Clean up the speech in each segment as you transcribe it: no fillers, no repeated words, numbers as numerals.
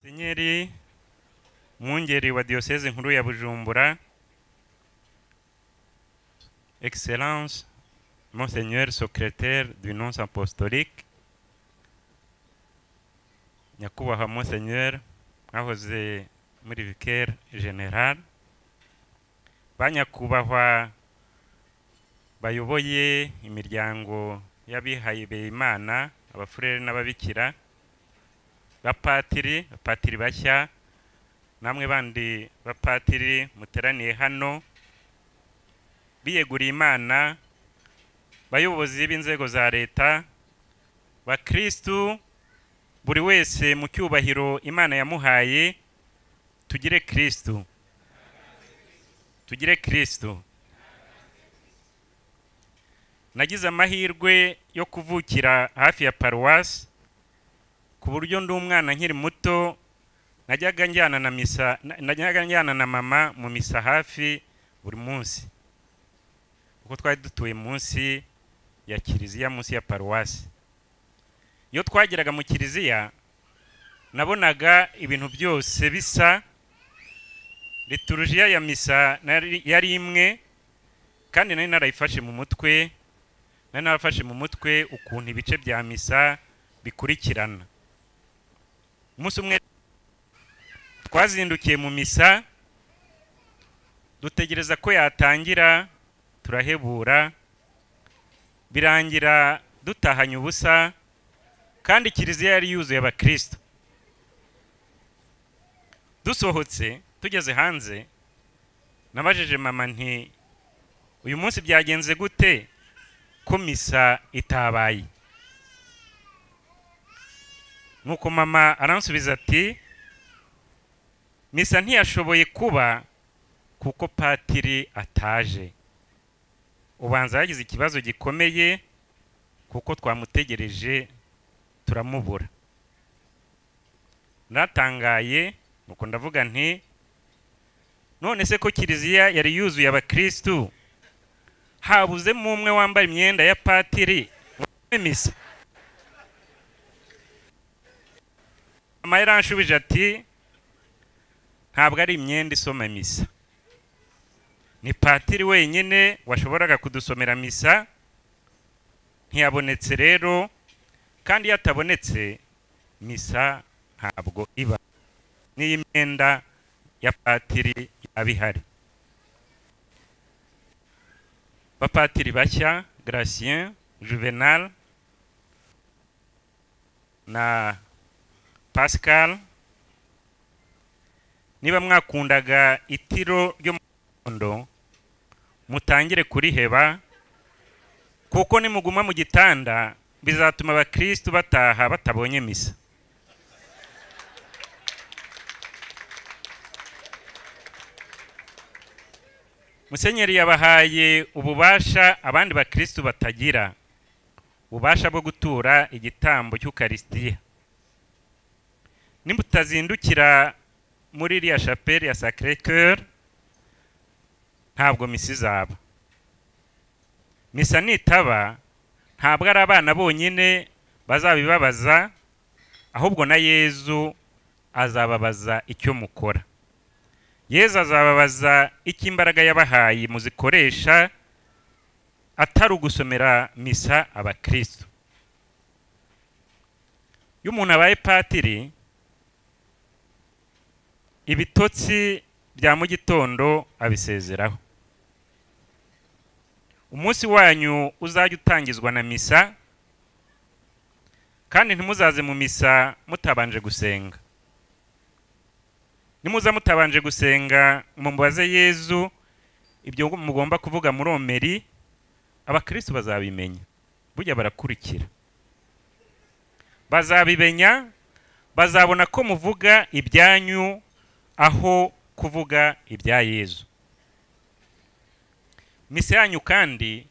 Musenyeri Mwungeri wa Diocèse nkuru ya Bujumbura, Excellence Monseigneur Secrétaire du Nonce Apostolique, Nyakubahwa Monseigneur mwahoze muri Vicaire General, banyakubahwa bayoboye imiryango y'abihaye Imana, abafurere n'ababikira, bapatiri bashya, namwe bandi bapatiri muteraniye hano, biyeguriye Imana, bayobozi b'inzego za leta, bakristu, buri wese mu cyubahiro Imana yamuhaye, tugire Kristu. Tugire Kristu. Nagize amahirwe yo kuvukira hafi ya paruwasi, ku buryo ndi umwana nkiri muto najyaga njyana na mama mu misa hafi buri munsi, kuko twari dutuye munsi ya kiliziya, munsi ya paruwasi. Iyo twageraga mu kiliziya nabonaga ibintu byose bisa, liturujia ya misa yari imwe, kandi nari narayifashe mu mutwe, ukuntu ibice bya misa bikurikirana. Umunsi umwe twazindukiye mu misa, dutegereza ko yatangira, turahebura, birangira dutahanye ubusa, kandi kiliziya yari yuzuye abakristo. Dusohotse tugeze hanze, nabajije mama nti uyu munsi byagenze gute ko misa itabaye? Nuko mama aransubiza ati misa ntiyashoboye kuba kuko patiri ataje. Ubanza yagize ikibazo gikomeye kuko twamutegereje turamubura. Natangaye, nuko ndavuga nti none se ko kiliziya yari yuzuye abakristu, habuzemo umwe wambaye imyenda ya patiri mu misa? Mama yaranshubije ati ntabwo ari imyenda isoma misa, ni patiri wenyine washoboraga kudusomera misa, ntiyabonetse rero, kandi yatabonetse misa ntabwo iba, n'iyi myenda ya patiri yabihari. Bapatiri bashya Gratien, Juvenal na Pascal, niba mwakundaga itiro ryo mu gitondo mutangire kuriheba, kuko nimuguma mu gitanda bizatuma abakristu bataha batabonye misa. Musenyeri yabahaye ububasha abandi bakristu batagira, ububasha bwo gutura igitambo cy'Ukaristiya. Nimutazindukira muri iriya chapelle ya Sacré-Cœur, ntabwo misa izaba. Misa nitaba, ntabwo ari abana bonyine bazabibabaza, ahubwo na Yezu azababaza icyo mukora. Yezu azababaza icyo imbaraga yabahaye muzikoresha, atari ugusomera misa abakristo. Iyo umuntu abaye patiri, ibitotsi bya mu gitondo abisezeraho. Umunsi wanyu uzajya utangizwa na misa, kandi ntimuzaze mu misa mutabanje gusenga. Nimuza mutabanje gusenga mumubaze Yezu ibyo mugomba kuvuga muri omeri, abakristo bazabimenya, burya barakurikira. Bazabimenya, bazabona ko muvuga ibyanyu aho kuvuga ibya Yezu. Misa yanyu kandi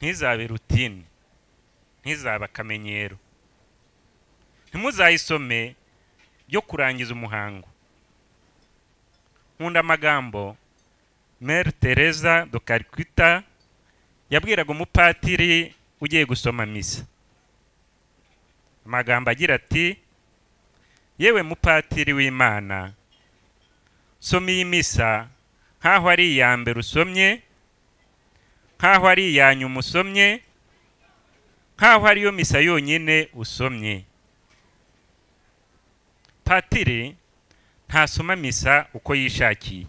ntizabe rutine, ntizabe akamenyero. Ntimuzayisome byo kurangiza umuhango. Nkunda amagambo Mère Teresa de Calcutta yabwiraga umupatiri ugiye gusoma misa. Amagambo agira ati yewe mupatiri w'Imana, soma iyi misa nk'aho ari iya mbere usomye, nk'aho ari iya nyuma usomye, nk'aho ariyo misa yonyine usomye. Patiri ntasoma misa uko yishakiye.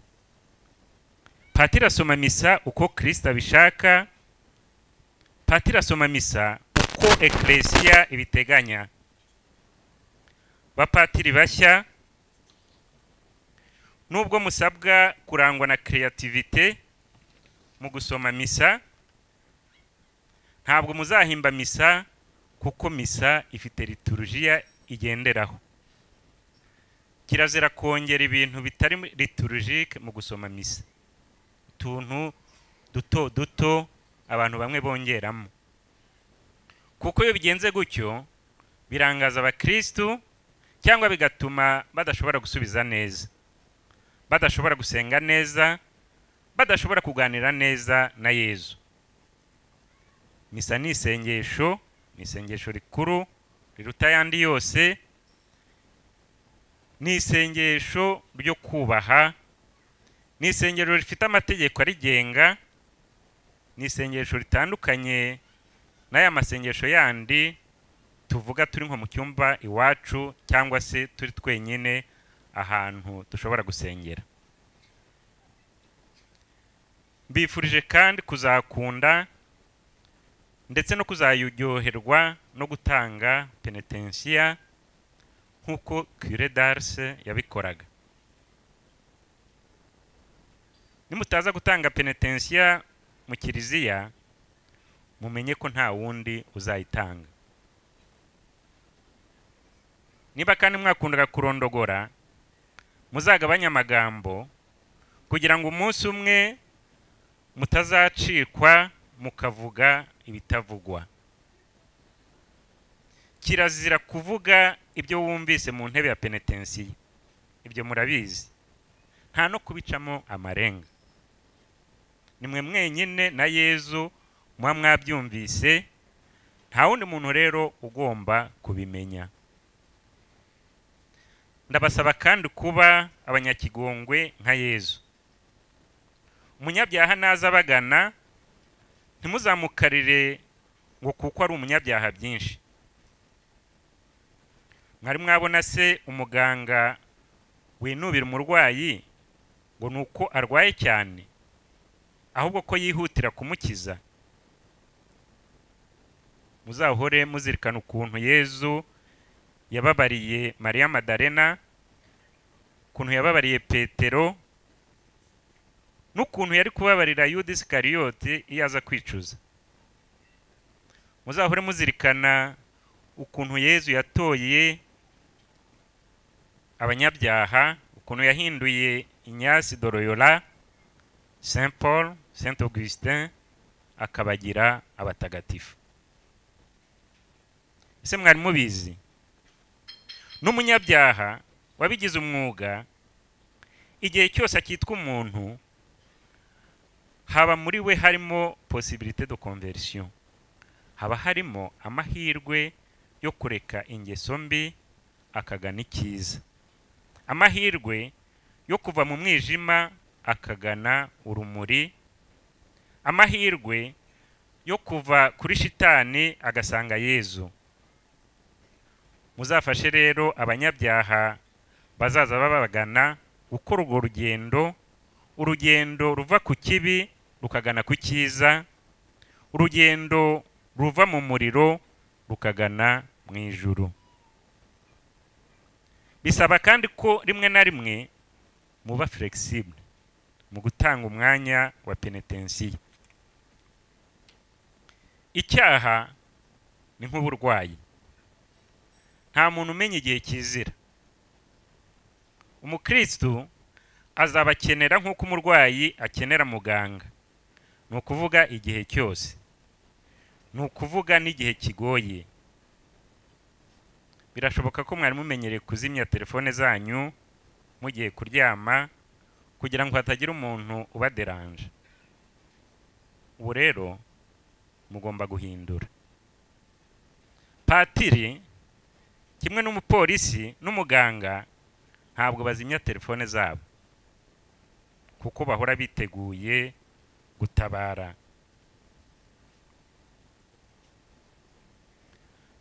Patiri asoma misa uko Kristo abishaka. Patiri asoma misa uko Eklesiya ibiteganya. Bapatiri bashya, nubwo musabwa kurangwa na creativity mu gusoma misa, ntabwo muzahimba misa kuko misa ifite liturujia igenderaho. Kirazira kongera ibintu bitari liturgique mu gusoma misa, utuntu duto duto abantu bamwe bongeramo, kuko iyo bigenze gutyo birangaza abakristu cyangwa bigatuma badashobora gusubiza neza, badashobora gusenga neza, badashobora kuganira neza na Yezu. Misa ni isengesho, ni isengesho rikuru riruta ayandi yose, ni isengesho ryo kubaha, ni isengesho rifite amategeko arigenga, ni isengesho ritandukanye n'aya masengesho yandi tuvuga turi nko mu cyumba iwacu cyangwa se turi twenyine ahantu dushobora gusengera. Mbifurije kandi kuzakunda ndetse no kuzayuryoherwa no gutanga penitensiya nk'uko Cure d'Ars yabikoraga. Nimutaza gutanga penitensiya mu kiliziya, mumenye ko nta wundi uzayitanga. Niba kandi mwakundaga kurondogora, muzagabanya amagambo kugira ngo umunsi umwe mutazacikwa mukavuga ibitavugwa. Kirazira kuvuga ibyo wumvise mu ntebe ya penitensiya, ibyo murabizi, nta no kubicamo amarenga. Nimwe mwenyine na Yezu muba mwabyumvise, nta wundi muntu rero ugomba kubimenya. Ndabasaba kandi kuba abanyakigongwe nka Yezu. Umunyabyaha naza bagana, ntimuzamukarire ngo kuko ari umunyabyaha byinshi. Mwari mwabona se umuganga winubira umurwayi ngo nuko arwaye cyane, ahubwo ko yihutira kumukiza? Muzahore muzirikana ukuntu Yezu yababariye Maria Madalena, ukuntu yababariye Petero, n'ukuntu yari kubabarira Yuda Iskariyoti iyo aza kwicuza. Muzahore muzirikana ukuntu Yezu yatoye abanyabyaha, ukuntu yahinduye Ignace de Loyola, Saint Paul, Saint Augustin akabagira abatagatifu. Ese mwari mubizi? N'umunyabyaha wabigize umwuga, igihe cyose akitwa umuntu, haba muri we harimo possibilité de conversion, haba harimo amahirwe yo kureka ingeso mbi akagana icyiza, amahirwe yo kuva mu mwijima akagana urumuri, amahirwe yo kuva kuri shitani agasanga Yezu. Muzafashe rero abanyabyaha bazaza babagana gukora urwo rugendo, urugendo ruva ku kibi rukagana ku cyiza, urugendo ruva mu muriro rukagana mu ijuru. Bisaba kandi ko rimwe na rimwe muba flexible mu gutanga umwanya wa penitensiya. Icyaha ni nk'uburwayi, nta muntu umenya igihe kizira. Umukristu azabakenera nk'uko umurwayi akenera muganga, ni ukuvuga igihe cyose, ni ukuvuga n'igihe kigoye. Birashoboka ko mwari mumenyereye kuzimya telefone zanyu mugiye kuryama kugira ngo hatagira umuntu ubaderanje. Ubu rero mugomba guhindura. Patiri kimwe n'umupolisi n'umuganga ntabwo bazimya telefone zabo kuko bahora biteguye gutabara.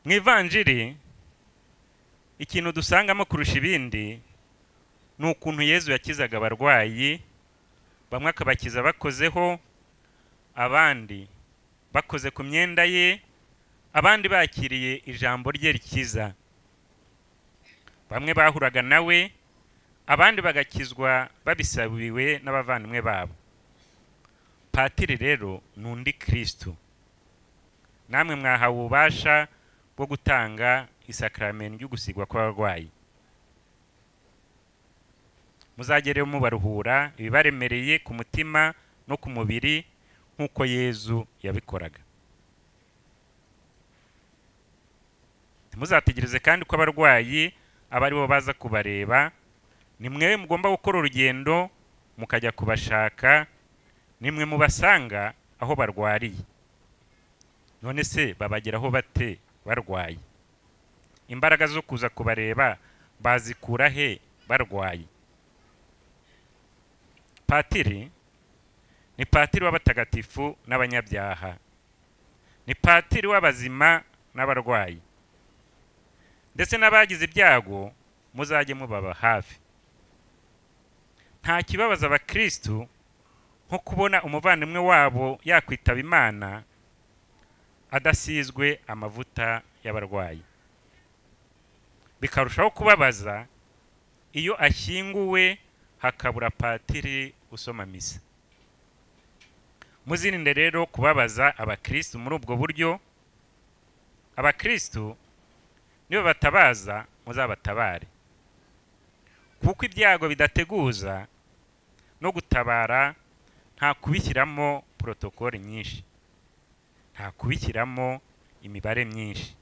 Mu ivanjiri ikintu dusangamo kurusha ibindi ni ukuntu Yezu yakizaga abarwayi, bamwe akabakiza bakozeho, abandi bakoze ku myenda ye, abandi bakiriye ijambo rye rikiza. Bamwe bahuraga nawe, abandi bagakizwa babisabiwe n'abavandimwe babo. Patiri rero nundi Kristo. Namwe mwahawe ububasha bwo gutanga isakramento ryo gusigwa kw'abarwayi. Muzagere mubaruhura ibibaremereye ku mutima no ku mubiri nk'uko Yezu yabikoraga. Muzategereze kandi ko abarwayi abari bo baza kubareba, ni mwe mugomba gukora urugendo mukajya kubashaka, ni mwe mubasanga aho barwariye. None se babageraho bate barwaye? Imbaraga zo kuza kubareba bazikura he barwaye? Patiri ni patiri w'abatagatifu n'abanyabyaha, ni patiri w'abazima n'abarwayi, ndetse n'abagize ibyago muzajye mubaba hafi. Nta kibabaza abakristu nko kubona umuvandimwe wabo yakwitaba Imana adasizwe amavuta y'abarwayi. Bikarushaho kubabaza iyo ashyinguwe hakabura patiri usoma misa. Muzirinde rero kubabaza abakristu muri ubwo buryo. Abakristu nibo batabaza, muzabatabare, kuko ibyago bidateguza no gutabara nta kubishyiramo protokole nyinshi, nta kubishyiramo imibare myinshi.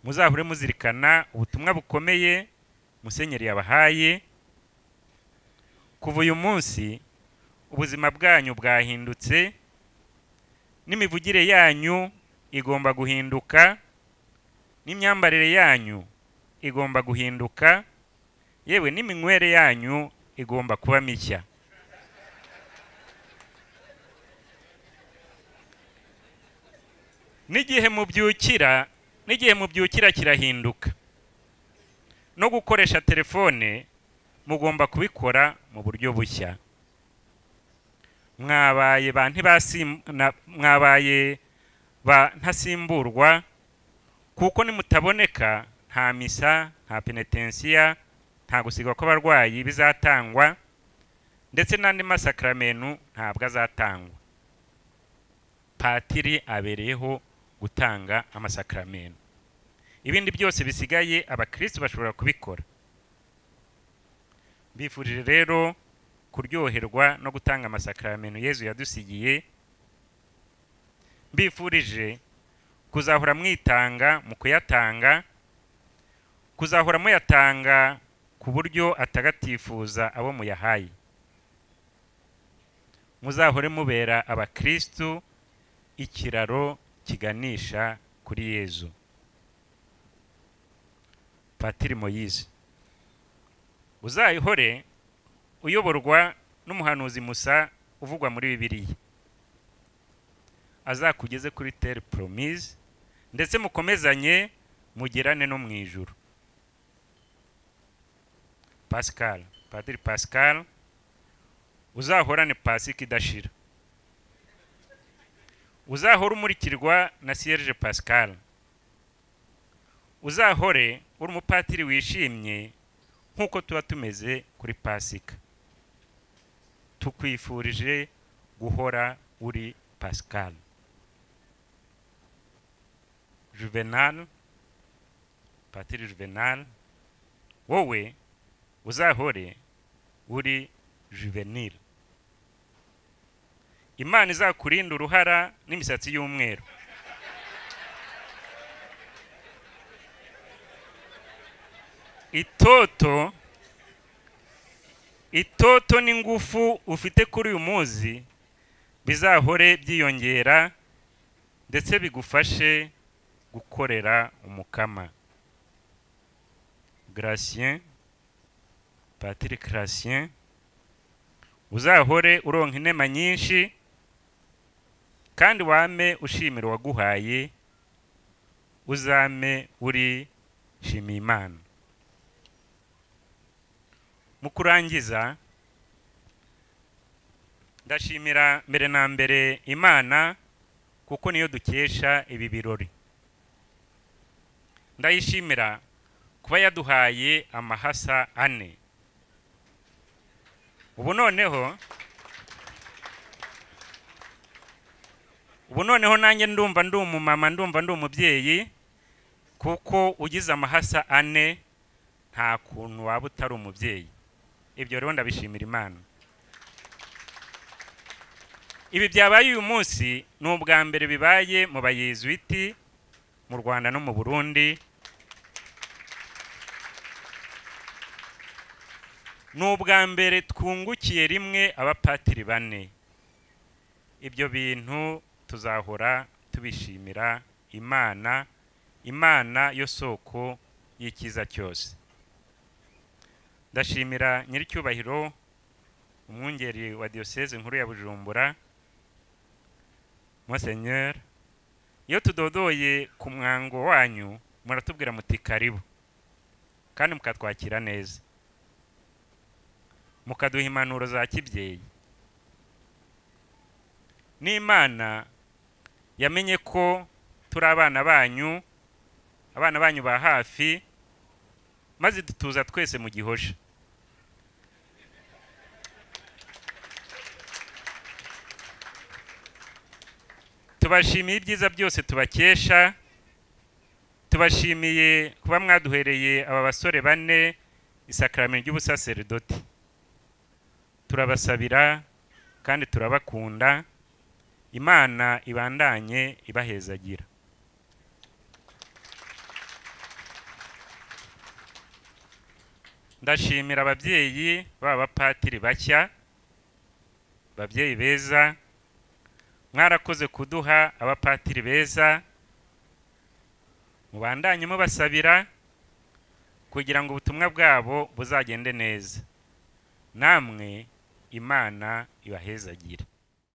Muzahure muzirikana ubutumwa bukomeye Musenyeri yabahaye. Kuva uyu munsi ubuzima bwanyu bwahindutse, n'imivugire yanyu igomba guhinduka, n'imyambarire yanyu igomba guhinduka, yewe n'iminywere yanyu igomba kuba mishya. N'igihe mubyukira kirahinduka. No gukoresha telefone mugomba kubikora mu buryo bushya. Mwabaye ba ntasimburwa, kuko nimutaboneka nta misa, nta penetensiya, nta gusigwa kw'abarwayi bizatangwa, ndetse n'andi masakramento ntabwo azatangwa. Patiri abereyeho gutanga amasakramento. Ibindi byose bisigaye abakristo bashobora kubikora. Bifurije rero kuryoherwa no gutanga amasakramento Yezu yadusigiye. Bifurije kuzahora mwitanga mu kuyatanga, kuzahora muyatanga ku buryo atagatifuza abo muyahaye. Muzahore mubera abakristo ikiraro kiganisha kuri Yezu. Patiri Moyize. Uzayihore uyoborwa n'umuhanuzi Musa uvugwa muri Bibiliya. Azakugeze kuri terre promise, ndetse mukomezanye mugerane no mu ijuru. Pascal, Padiri Pascal, uzahorane Pasika idashira. Uzahora umurikirwa na Serge Pascal. Uzahore uri umupatiri wishimye nk'uko tuba tumeze kuri Pasika. Tukwifurije guhora uri Pascal. Juvenal, Patiri Juvenal, wowe uzahore uri Juvenil. Imana izakurinda uruhara n'imisatsi y'umweru. Itoto n'ingufu ufite kuri uyu munsi bizahore byiyongera, ndetse bigufashe gukorera umukama. Gratien, Patiri Gratien, uzahore uronka inema nyinshi kandi wame ushimira uwaguhaye, uzame uri shimiye Imana. Mu kurangiza ndashimira mbere na mbere Imana kuko niyo dukesha ibi birori. Ndayishimira kuba yaduhaye amahasa 4. Ubu noneho nanjye ndumva ndi umumama, ndumva ndi umubyeyi, kuko ugize amahasa 4 nta kuntu waba utari umubyeyi. Ibyo rero ndabishimira Imana. Ibi byabaye uyu munsi ni ubwa mbere bibaye mu bayezuiti mu Rwanda no mu Burundi. Ni ubwa mbere twungukiye rimwe abapatiri 4. Ibyo bintu tuzahora tubishimira Imana, Imana yo soko y'ikiza cyose. Ndashimira nyiricyubahiro umwungeri wa diocese nkuru ya Bujumbura, Monseigneur. Iyo tudodoye ku mwango wanyu muratubwira muti karibu, kandi mukatwakira neza, mukaduha impanuro za kibyeyi. N'Imana yamenye ko turi abana banyu ba hafi, maze dutuza twese mu Gihosha. Tubashimiye ibyiza byose tubakesha, tubashimiye kuba mwaduhereye aba basore 4 isakramento ry'ubusaserdoti. Turabasabira kandi turabakunda. Imana ibandanye ibahezagira. Ndashimira ababyeyi b'abapatiri bashya, babyeyi beza, mwarakoze kuduha abapatiri beza. Mubandanye mubasabira kugira ngo ubutumwa bwabo buzagende neza. Namwe Imana ibahezagire.